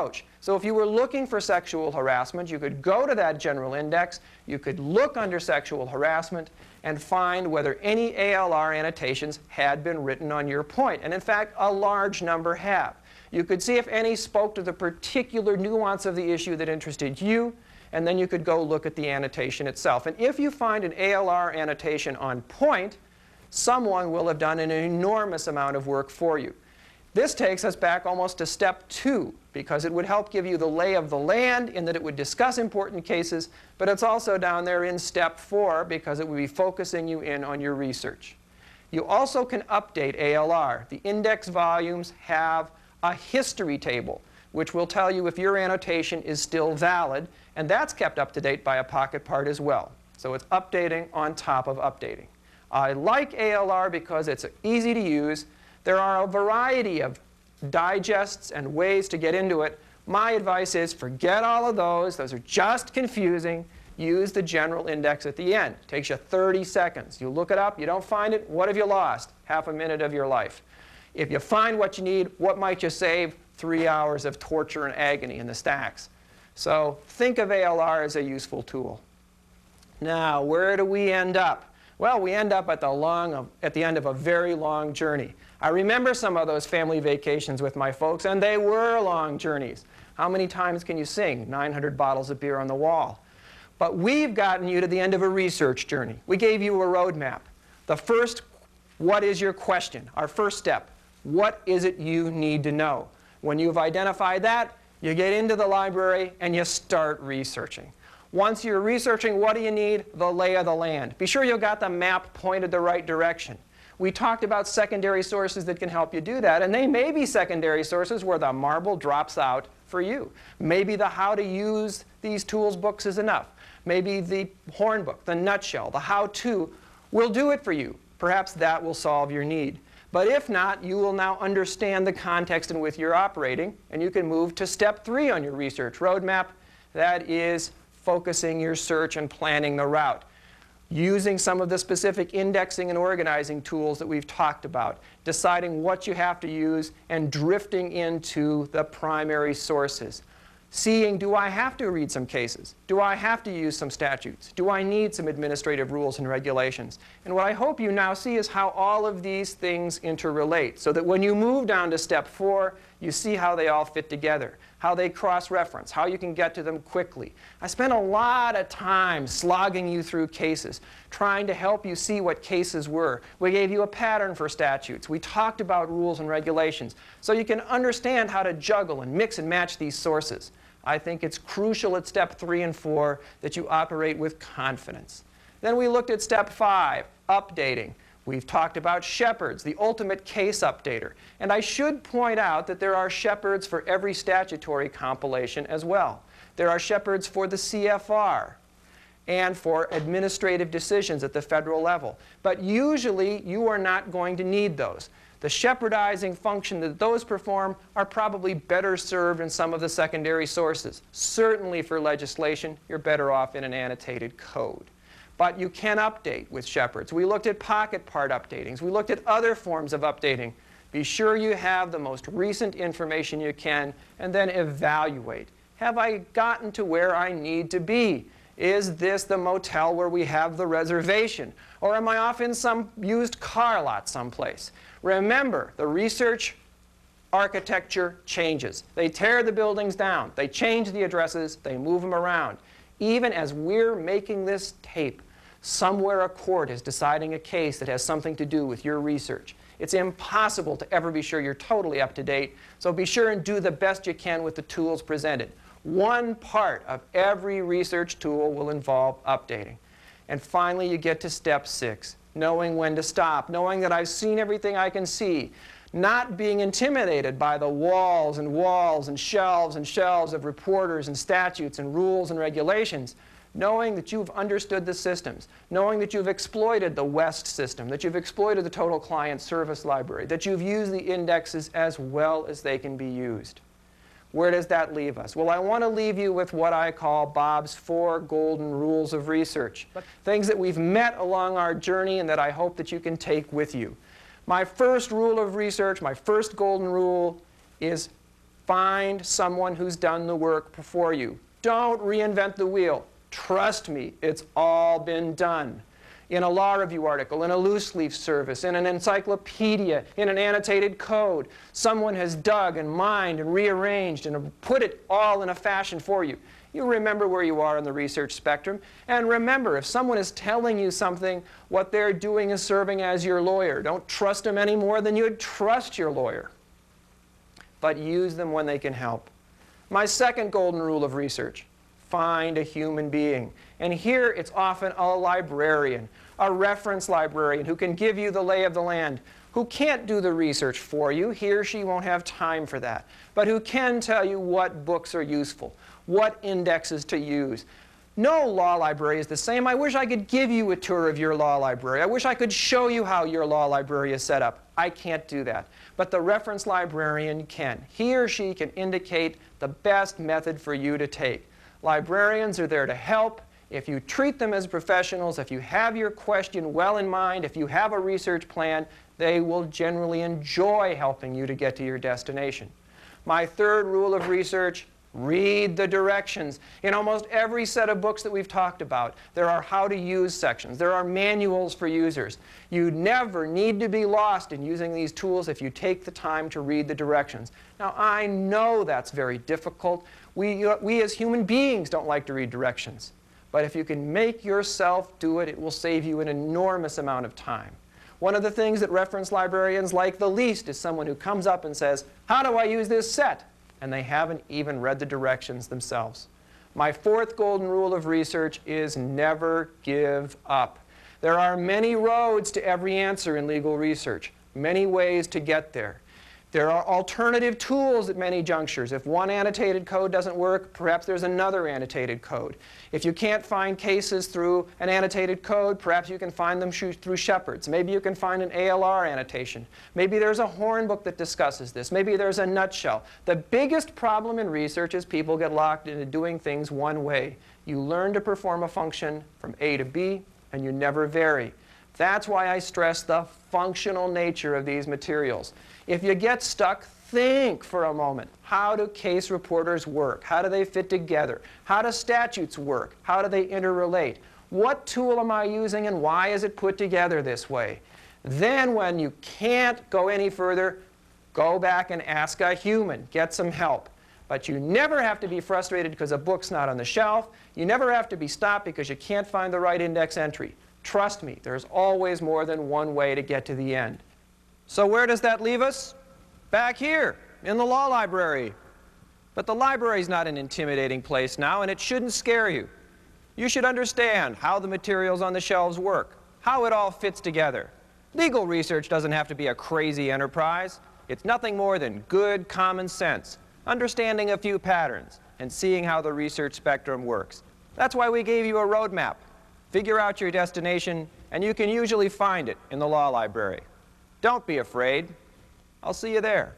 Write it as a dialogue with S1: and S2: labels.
S1: approach. So if you were looking for sexual harassment, you could go to that general index, you could look under sexual harassment, and find whether any ALR annotations had been written on your point. And in fact, a large number have. You could see if any spoke to the particular nuance of the issue that interested you, and then you could go look at the annotation itself. And if you find an ALR annotation on point, someone will have done an enormous amount of work for you. This takes us back almost to step 2, because it would help give you the lay of the land in that it would discuss important cases, but it's also down there in step 4 because it would be focusing you in on your research. You also can update ALR. The index volumes have a history table, which will tell you if your annotation is still valid, and that's kept up to date by a pocket part as well. So it's updating on top of updating. I like ALR because it's easy to use. There are a variety of digests and ways to get into it. My advice is forget all of those. Those are just confusing. Use the general index at the end. It takes you 30 seconds. You look it up. You don't find it. What have you lost? Half a minute of your life. If you find what you need, what might you save? 3 hours of torture and agony in the stacks. So think of ALR as a useful tool. Now, where do we end up? Well, we end up at the end of a very long journey. I remember some of those family vacations with my folks, and they were long journeys. How many times can you sing 900 bottles of beer on the wall? But we've gotten you to the end of a research journey. We gave you a roadmap. The first, what is your question? Our first step, what is it you need to know? When you've identified that, you get into the library and you start researching. Once you're researching, what do you need? The lay of the land. Be sure you've got the map pointed the right direction. We talked about secondary sources that can help you do that, and they may be secondary sources where the marble drops out for you. Maybe the how to use these tools books is enough. Maybe the horn book, the nutshell, the how-to will do it for you. Perhaps that will solve your need. But if not, you will now understand the context in which you're operating, and you can move to step 3 on your research roadmap. That is focusing your search and planning the route, using some of the specific indexing and organizing tools that we've talked about, deciding what you have to use, and drifting into the primary sources. Seeing, do I have to read some cases? Do I have to use some statutes? Do I need some administrative rules and regulations? And what I hope you now see is how all of these things interrelate, so that when you move down to step 4, you see how they all fit together, how they cross-reference, how you can get to them quickly. I spent a lot of time slogging you through cases, trying to help you see what cases were. We gave you a pattern for statutes. We talked about rules and regulations, so you can understand how to juggle and mix and match these sources. I think it's crucial at step 3 and 4 that you operate with confidence. Then we looked at step 5, updating. We've talked about Shepard's, the ultimate case updater. And I should point out that there are Shepard's for every statutory compilation as well. There are Shepard's for the CFR and for administrative decisions at the federal level. But usually, you are not going to need those. The Shepardizing function that those perform are probably better served in some of the secondary sources. Certainly for legislation, you're better off in an annotated code. But you can update with Shepard's. We looked at pocket part updatings. We looked at other forms of updating. Be sure you have the most recent information you can, and then evaluate. Have I gotten to where I need to be? Is this the motel where we have the reservation? Or am I off in some used car lot someplace? Remember, the research architecture changes. They tear the buildings down. They change the addresses. They move them around. Even as we're making this tape, somewhere a court is deciding a case that has something to do with your research. It's impossible to ever be sure you're totally up to date, so be sure and do the best you can with the tools presented. One part of every research tool will involve updating. And finally, you get to step 6, knowing when to stop, knowing that I've seen everything I can see, not being intimidated by the walls and walls and shelves of reporters and statutes and rules and regulations, knowing that you've understood the systems, knowing that you've exploited the WEST system, that you've exploited the total client service library, that you've used the indexes as well as they can be used. Where does that leave us? Well, I want to leave you with what I call Bob's 4 golden rules of research, things that we've met along our journey and that I hope that you can take with you. My first rule of research, my first golden rule, is Find someone who's done the work before you. Don't reinvent the wheel. Trust me, it's all been done. In a law review article, in a loose leaf service, in an encyclopedia, in an annotated code, someone has dug and mined and rearranged and put it all in a fashion for you. You remember where you are in the research spectrum. And remember, if someone is telling you something, what they're doing is serving as your lawyer. Don't trust them any more than you'd trust your lawyer. But use them when they can help. My second golden rule of research: find a human being. And here it's often a librarian, a reference librarian who can give you the lay of the land, who can't do the research for you. He or she won't have time for that. But who can tell you what books are useful, what indexes to use. No law library is the same. I wish I could give you a tour of your law library. I wish I could show you how your law library is set up. I can't do that. But the reference librarian can. He or she can indicate the best method for you to take. Librarians are there to help. If you treat them as professionals, if you have your question well in mind, if you have a research plan, they will generally enjoy helping you to get to your destination. My third rule of research: read the directions. In almost every set of books that we've talked about, there are how to use sections. There are manuals for users. You never need to be lost in using these tools if you take the time to read the directions. Now, I know that's very difficult. We as human beings don't like to read directions. But if you can make yourself do it, it will save you an enormous amount of time. One of the things that reference librarians like the least is someone who comes up and says, "How do I use this set?" And they haven't even read the directions themselves. My fourth golden rule of research is never give up. There are many roads to every answer in legal research, many ways to get there. There are alternative tools at many junctures. If one annotated code doesn't work, perhaps there's another annotated code. If you can't find cases through an annotated code, perhaps you can find them through Shepard's. Maybe you can find an ALR annotation. Maybe there's a Horn book that discusses this. Maybe there's a nutshell. The biggest problem in research is people get locked into doing things one way. You learn to perform a function from A to B, and you never vary. That's why I stress the functional nature of these materials. If you get stuck, think for a moment. How do case reporters work? How do they fit together? How do statutes work? How do they interrelate? What tool am I using and why is it put together this way? Then when you can't go any further, go back and ask a human. Get some help. But you never have to be frustrated because a book's not on the shelf. You never have to be stopped because you can't find the right index entry. Trust me, there's always more than one way to get to the end. So where does that leave us? Back here, in the law library. But the library's not an intimidating place now, and it shouldn't scare you. You should understand how the materials on the shelves work, how it all fits together. Legal research doesn't have to be a crazy enterprise. It's nothing more than good common sense, understanding a few patterns, and seeing how the research spectrum works. That's why we gave you a roadmap. Figure out your destination, and you can usually find it in the law library. Don't be afraid. I'll see you there.